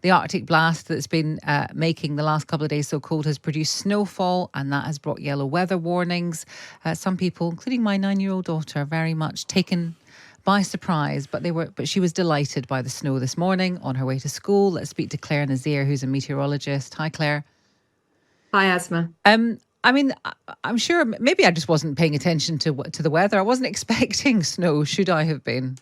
The Arctic blast that's been making the last couple of days so cold has produced snowfall, and that has brought yellow weather warnings. Some people, including my 9-year-old daughter, are very much taken by surprise, but she was delighted by the snow this morning on her way to school. Let's speak to Claire Nazir, who's a meteorologist. Hi, Claire. Hi, Asma. I mean, I'm sure maybe I just wasn't paying attention to the weather. I wasn't expecting snow. Should I have been?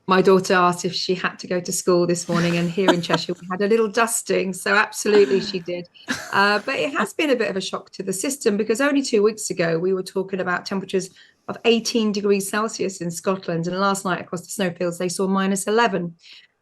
My daughter asked if she had to go to school this morning, and here in Cheshire we had a little dusting, so absolutely she did. But it has been a bit of a shock to the system, because only 2 weeks ago we were talking about temperatures of 18 degrees Celsius in Scotland, and last night across the snowfields they saw -11.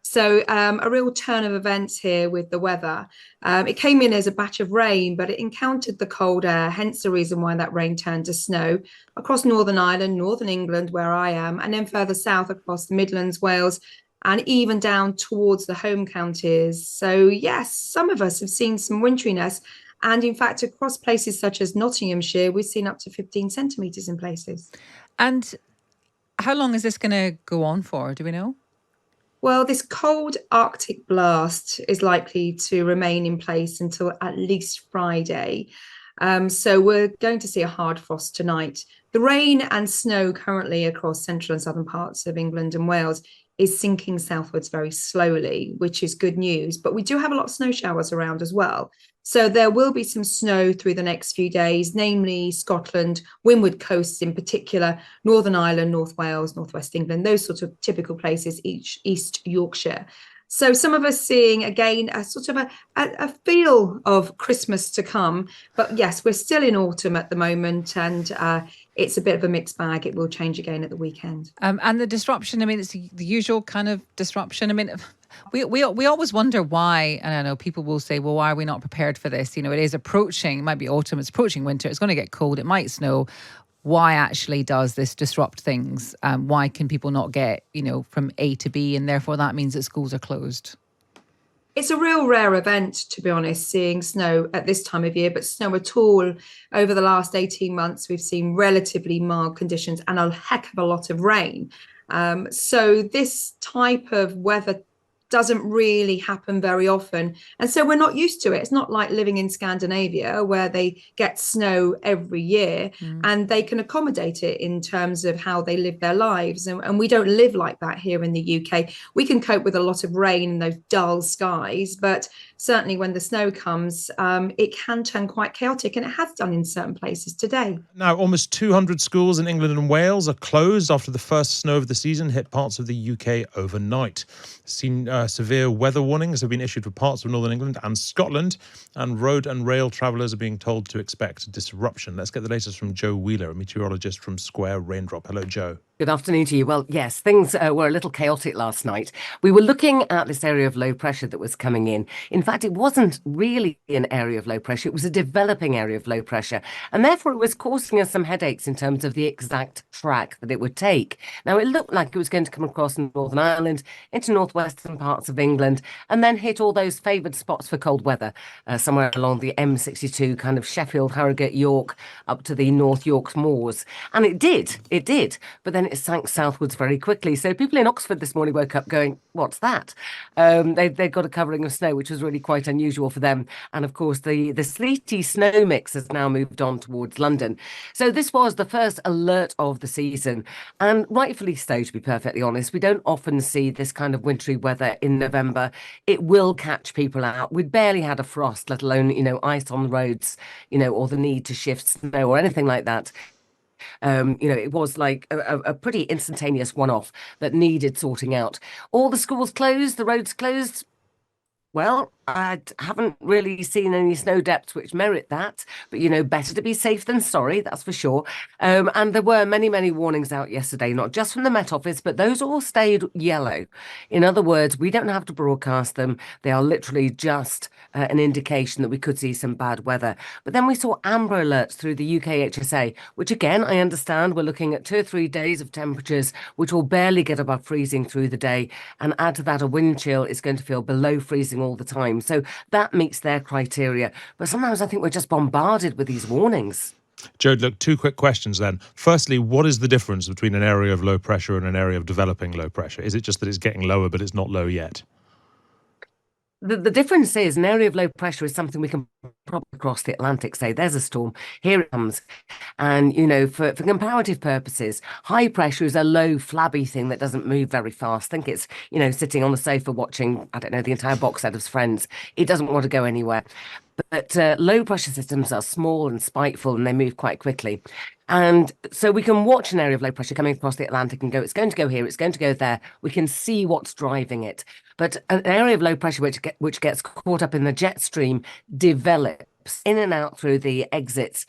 So a real turn of events here with the weather. It came in as a batch of rain, but it encountered the cold air, hence the reason why that rain turned to snow across Northern Ireland, Northern England, where I am, and then further south across the Midlands, Wales, and even down towards the home counties. So yes, some of us have seen some winteriness. And in fact, across places such as Nottinghamshire, we've seen up to 15 centimetres in places. And how long is this going to go on for? Do we know? Well, this cold Arctic blast is likely to remain in place until at least Friday. So we're going to see a hard frost tonight. The rain and snow currently across central and southern parts of England and Wales is sinking southwards very slowly, which is good news. But we do have a lot of snow showers around as well. So there will be some snow through the next few days, namely Scotland, windward coasts in particular, Northern Ireland, North Wales, Northwest England, those sorts of typical places, East Yorkshire. So some of us seeing, again, a sort of a feel of Christmas to come. But yes, we're still in autumn at the moment, and it's a bit of a mixed bag. It will change again at the weekend. And the disruption, I mean, it's the usual kind of disruption. I mean, we always wonder why, and I know people will say, well, why are we not prepared for this? You know, it is approaching, it might be autumn, it's approaching winter, it's going to get cold, it might snow. Why actually does this disrupt things? Why can people not get, from A to B, and therefore that means that schools are closed? It's a real rare event, to be honest, seeing snow at this time of year, but snow at all over the last 18 months, we've seen relatively mild conditions and a heck of a lot of rain. So this type of weather doesn't really happen very often. And so we're not used to it. It's not like living in Scandinavia where they get snow every year and they can accommodate it in terms of how they live their lives. And we don't live like that here in the UK. We can cope with a lot of rain and those dull skies, but certainly when the snow comes, it can turn quite chaotic, and it has done in certain places today. Now, almost 200 schools in England and Wales are closed after the first snow of the season hit parts of the UK overnight. Severe weather warnings have been issued for parts of Northern England and Scotland, and road and rail travellers are being told to expect disruption. Let's get the latest from Joe Wheeler, a meteorologist from Square Raindrop. Hello, Joe. Good afternoon to you. Well, yes, things were a little chaotic last night. We were looking at this area of low pressure that was coming in. In fact, it wasn't really an area of low pressure. It was a developing area of low pressure. And therefore, it was causing us some headaches in terms of the exact track that it would take. Now, it looked like it was going to come across Northern Ireland, into northwestern parts of England, and then hit all those favoured spots for cold weather, somewhere along the M62, kind of Sheffield, Harrogate, York, up to the North York moors. And it did. But then it sank southwards very quickly. So people in Oxford this morning woke up going, what's that? They'd got a covering of snow, which was really quite unusual for them. And of course, the sleety snow mix has now moved on towards London. So this was the first alert of the season. And rightfully so, to be perfectly honest. We don't often see this kind of wintry weather in November. It will catch people out. We'd barely had a frost, let alone, ice on the roads, or the need to shift snow or anything like that. It was like a pretty instantaneous one-off that needed sorting out. All the schools closed, the roads closed. Well, I haven't really seen any snow depths which merit that, but, better to be safe than sorry, that's for sure. And there were many, many warnings out yesterday, not just from the Met Office, but those all stayed yellow. In other words, we don't have to broadcast them. They are literally just an indication that we could see some bad weather. But then we saw amber alerts through the UKHSA, which again, I understand we're looking at 2 or 3 days of temperatures, which will barely get above freezing through the day. And add to that, a wind chill is going to feel below freezing all the time. So that meets their criteria. But sometimes I think we're just bombarded with these warnings. Joe, look, 2 quick questions then. Firstly, what is the difference between an area of low pressure and an area of developing low pressure? Is it just that it's getting lower, but it's not low yet? The difference is an area of low pressure is something we can probably cross the Atlantic, say there's a storm, here it comes. And, for comparative purposes, high pressure is a low, flabby thing that doesn't move very fast. Think it's, sitting on the sofa watching, I don't know, the entire box set of Friends. It doesn't want to go anywhere. But low pressure systems are small and spiteful and they move quite quickly. And so we can watch an area of low pressure coming across the Atlantic and go, it's going to go here, it's going to go there. We can see what's driving it. But an area of low pressure which gets caught up in the jet stream develops in and out through the exits.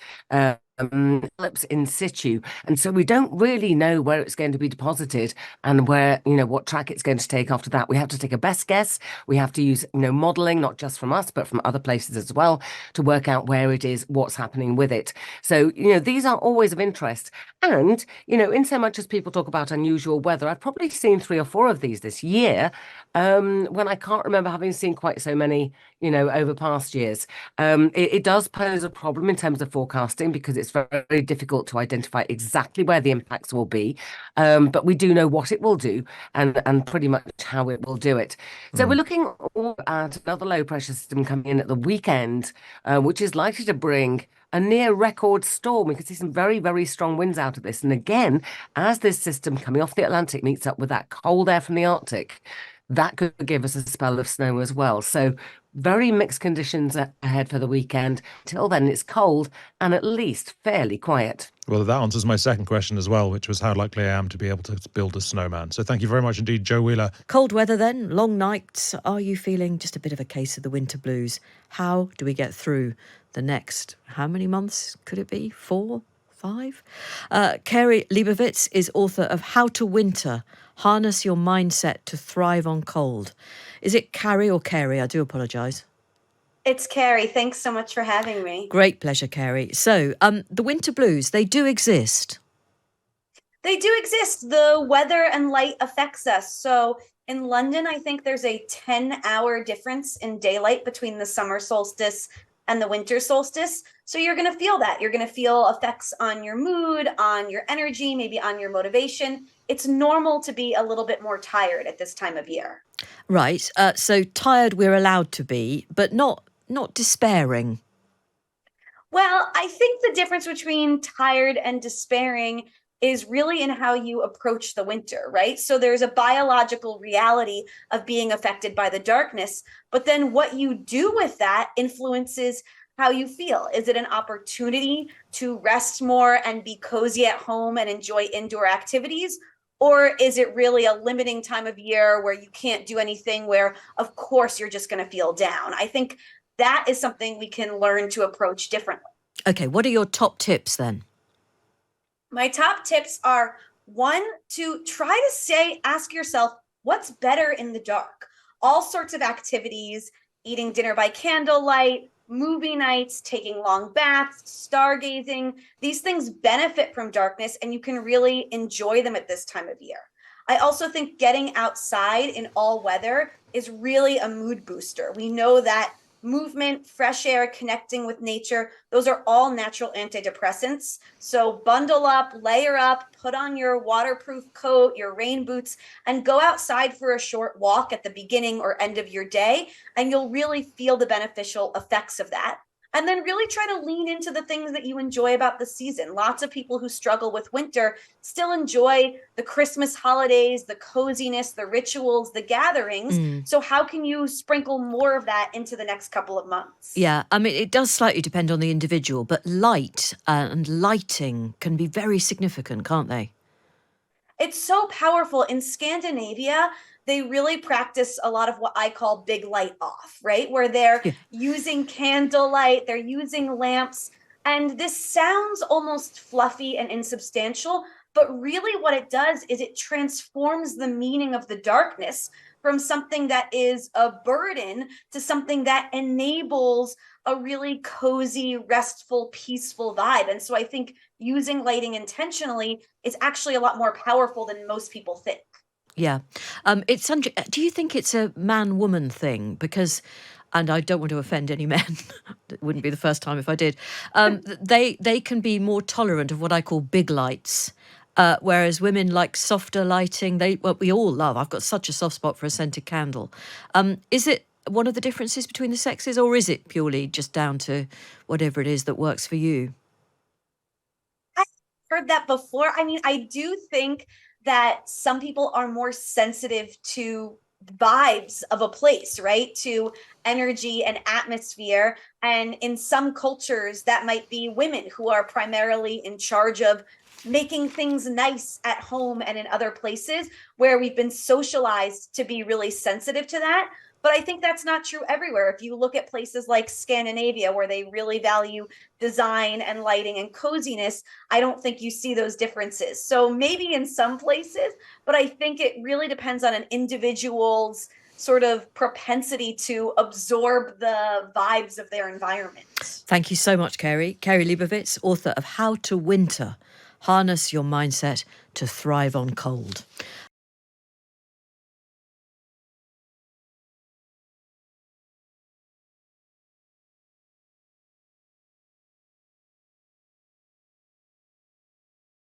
Develops in situ, and so we don't really know where it's going to be deposited and where, what track it's going to take after that. We have to take a best guess. We have to use, modeling, not just from us, but from other places as well, to work out where it is, what's happening with it. So, these are always of interest. And, in so much as people talk about unusual weather, I've probably seen 3 or 4 of these this year, when I can't remember having seen quite so many, over past years. It does pose a problem in terms of forecasting because it's very difficult to identify exactly where the impacts will be. But we do know what it will do and pretty much how it will do it. So we're looking at another low pressure system coming in at the weekend, which is likely to bring a near record storm. We could see some very, very strong winds out of this. And again, as this system coming off the Atlantic meets up with that cold air from the Arctic, that could give us a spell of snow as well. So very mixed conditions ahead for the weekend. Till then, it's cold and at least fairly quiet. Well, that answers my second question as well, which was how likely I am to be able to build a snowman. So thank you very much indeed, Jo Wheeler. Cold weather then, long nights. Are you feeling just a bit of a case of the winter blues? How do we get through the next, how many months could it be? 4, 5? Carrie Leibovitz is author of How to Winter, Harness Your Mindset to Thrive on Cold. Is it Carrie or Carrie? I do apologise. It's Carrie. Thanks so much for having me. Great pleasure, Carrie. So, the winter blues, they do exist. They do exist. The weather and light affects us. So in London, I think there's a 10-hour difference in daylight between the summer solstice and the winter solstice. So you're going to feel that. You're going to feel effects on your mood, on your energy, maybe on your motivation. It's normal to be a little bit more tired at this time of year. Right. So tired we're allowed to be, but not despairing. Well, I think the difference between tired and despairing is really in how you approach the winter, right? So there's a biological reality of being affected by the darkness, but then what you do with that influences how you feel. Is it an opportunity to rest more and be cozy at home and enjoy indoor activities? Or is it really a limiting time of year where you can't do anything, where of course you're just going to feel down? I think that is something we can learn to approach differently. Okay, what are your top tips then? My top tips are, 1, to try to ask yourself, what's better in the dark? All sorts of activities, eating dinner by candlelight, movie nights, taking long baths, stargazing. These things benefit from darkness and you can really enjoy them at this time of year. I also think getting outside in all weather is really a mood booster. We know that movement, fresh air, connecting with nature, those are all natural antidepressants. So bundle up, layer up, put on your waterproof coat, your rain boots, and go outside for a short walk at the beginning or end of your day, and you'll really feel the beneficial effects of that. And then really try to lean into the things that you enjoy about the season. Lots of people who struggle with winter still enjoy the Christmas holidays, the coziness, the rituals, the gatherings. So how can you sprinkle more of that into the next couple of months? Yeah, I mean, it does slightly depend on the individual, but light and lighting can be very significant, can't they? It's so powerful. In Scandinavia, they really practice a lot of what I call big light off, right? Where they're using candlelight, they're using lamps. And this sounds almost fluffy and insubstantial, but really what it does is it transforms the meaning of the darkness from something that is a burden to something that enables a really cozy, restful, peaceful vibe. And so I think using lighting intentionally is actually a lot more powerful than most people think. Yeah. Do you think it's a man-woman thing? Because, and I don't want to offend any men, it wouldn't be the first time if I did, they can be more tolerant of what I call big lights, whereas women like softer lighting. We all love. I've got such a soft spot for a scented candle. Is it one of the differences between the sexes, or is it purely just down to whatever it is that works for you? I've heard that before. I mean, I do think that some people are more sensitive to vibes of a place, right? To energy and atmosphere. And in some cultures, that might be women who are primarily in charge of making things nice at home and in other places where we've been socialized to be really sensitive to that. But I think that's not true everywhere. If you look at places like Scandinavia, where they really value design and lighting and coziness, I don't think you see those differences. So maybe in some places, but I think it really depends on an individual's sort of propensity to absorb the vibes of their environment. Thank you so much, Kerry. Kerry Leibovitz, author of How to Winter: Harness Your Mindset to Thrive on Cold.